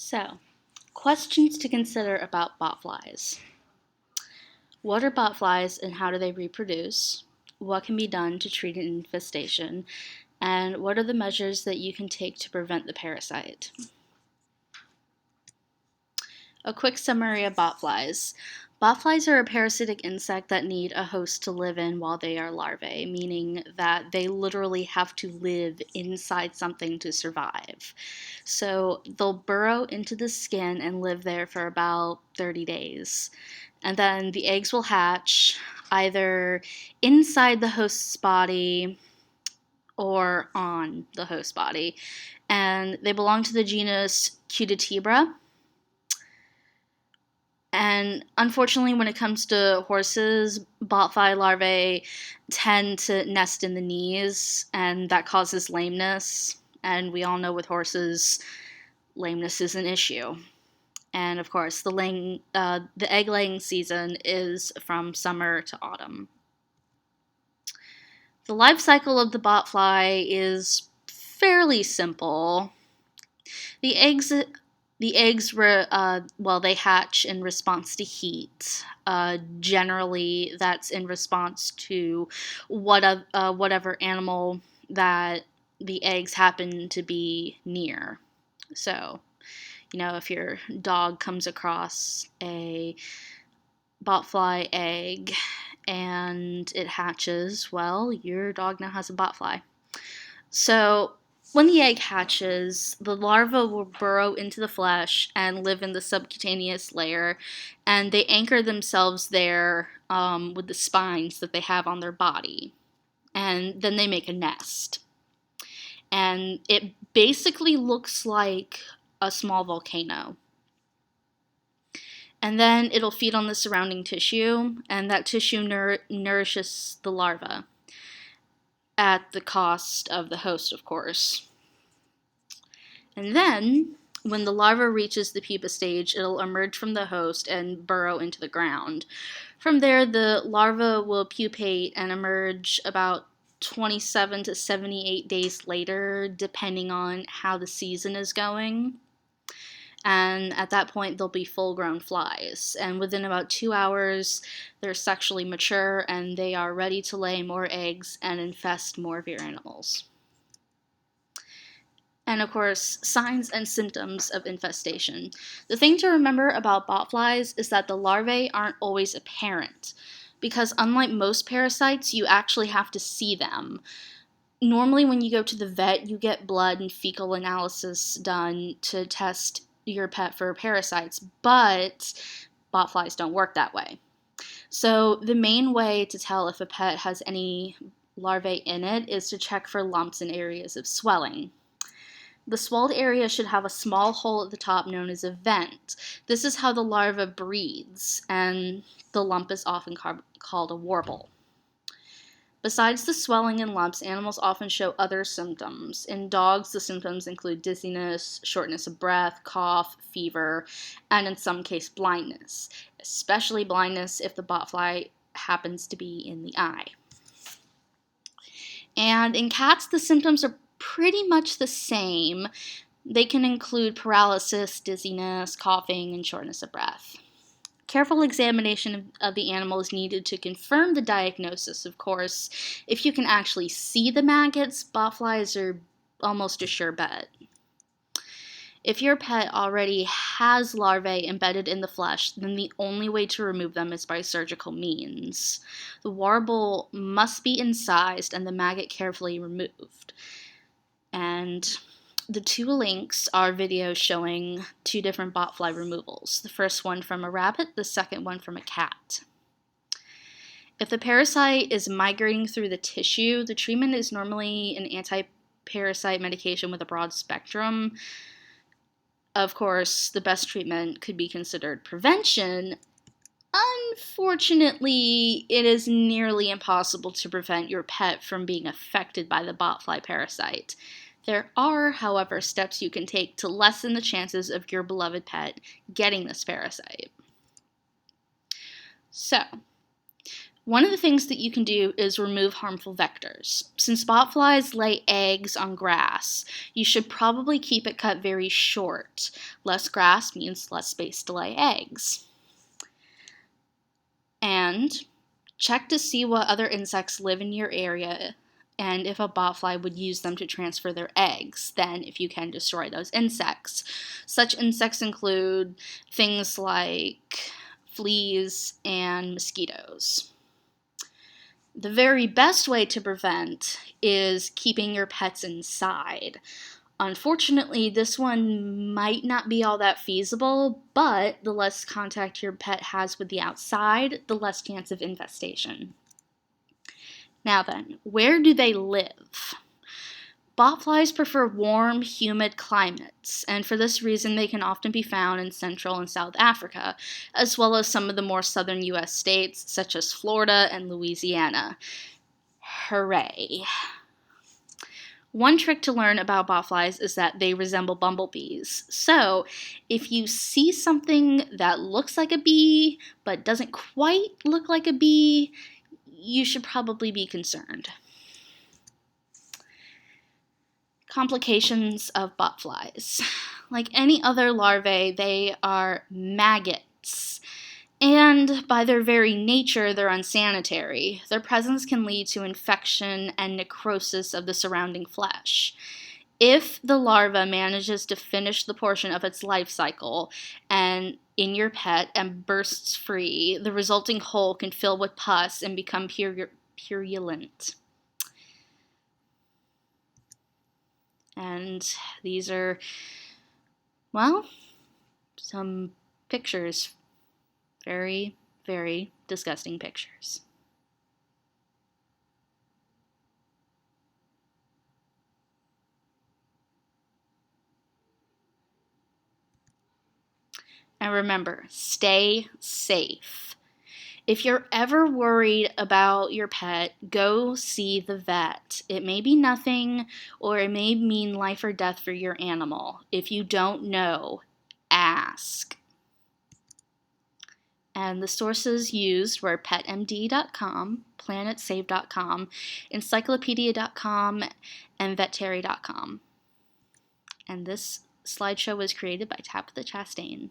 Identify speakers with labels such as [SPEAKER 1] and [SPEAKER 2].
[SPEAKER 1] So, questions to consider about botflies. What are botflies and how do they reproduce? What can be done to treat an infestation? And what are the measures that you can take to prevent the parasite? A quick summary of botflies. Botflies are a parasitic insect that need a host to live in while they are larvae, meaning that they literally have to live inside something to survive. So they'll burrow into the skin and live there for about 30 days. And then the eggs will hatch either inside the host's body or on the host body. And they belong to the genus Cutitibra. And unfortunately, when it comes to horses, botfly larvae tend to nest in the knees, and that causes lameness. And we all know with horses, lameness is an issue. And of course, the egg laying season is from summer to autumn. The life cycle of the botfly is fairly simple. The eggs they hatch in response to heat. Generally, that's in response to whatever animal that the eggs happen to be near. So, if your dog comes across a botfly egg and it hatches, well, your dog now has a botfly. So, when the egg hatches, the larva will burrow into the flesh and live in the subcutaneous layer, and they anchor themselves there with the spines that they have on their body. And then they make a nest. And it basically looks like a small volcano. And then it'll feed on the surrounding tissue, and that tissue nourishes the larva at the cost of the host, of course. And then, when the larva reaches the pupa stage, it'll emerge from the host and burrow into the ground. From there, the larva will pupate and emerge about 27 to 78 days later, depending on how the season is going. And at that point, they'll be full-grown flies. And within about 2 hours, they're sexually mature and they are ready to lay more eggs and infest more of your animals. And of course, signs and symptoms of infestation. The thing to remember about botflies is that the larvae aren't always apparent, because unlike most parasites, you actually have to see them. Normally, when you go to the vet, you get blood and fecal analysis done to test your pet for parasites, but botflies don't work that way. So the main way to tell if a pet has any larvae in it is to check for lumps and areas of swelling. The swelled area should have a small hole at the top known as a vent. This is how the larva breathes, and the lump is often called a warble. Besides the swelling and lumps, animals often show other symptoms. In dogs, the symptoms include dizziness, shortness of breath, cough, fever, and in some cases, blindness, especially blindness if the botfly happens to be in the eye. And in cats, the symptoms are pretty much the same. They can include paralysis, dizziness, coughing, and shortness of breath. Careful examination of the animal is needed to confirm the diagnosis, of course. If you can actually see the maggots, botflies are almost a sure bet. If your pet already has larvae embedded in the flesh, then the only way to remove them is by surgical means. The warble must be incised and the maggot carefully removed. And the two links are videos showing two different botfly removals. The first one from a rabbit, the second one from a cat. If the parasite is migrating through the tissue, the treatment is normally an anti-parasite medication with a broad spectrum. Of course, the best treatment could be considered prevention. Unfortunately, it is nearly impossible to prevent your pet from being affected by the botfly parasite. There are, however, steps you can take to lessen the chances of your beloved pet getting this parasite. So, One of the things that you can do is remove harmful vectors. Since botflies lay eggs on grass, you should probably keep it cut very short. Less grass means less space to lay eggs. And check to see what other insects live in your area and if a botfly would use them to transfer their eggs. Then, if you can, destroy those insects. Such insects include things like fleas and mosquitoes. The very best way to prevent is keeping your pets inside. Unfortunately, this one might not be all that feasible, but the less contact your pet has with the outside, the less chance of infestation. Now then, where do they live? Botflies prefer warm, humid climates, and for this reason they can often be found in Central and South Africa, as well as some of the more southern U.S. states, such as Florida and Louisiana. Hooray! One trick to learn about botflies is that they resemble bumblebees. So, if you see something that looks like a bee, but doesn't quite look like a bee, you should probably be concerned. Complications of botflies. Like any other larvae, they are maggots. And by their very nature, they're unsanitary. Their presence can lead to infection and necrosis of the surrounding flesh. If the larva manages to finish the portion of its life cycle and in your pet and bursts free, the resulting hole can fill with pus and become purulent. And these are, well, some pictures. Very, very disgusting pictures. And remember, stay safe. If you're ever worried about your pet, go see the vet. It may be nothing, or it may mean life or death for your animal. If you don't know, ask. And the sources used were petmd.com, planetsave.com, encyclopedia.com, and veterinary.com. And this slideshow was created by Tabitha Chastain.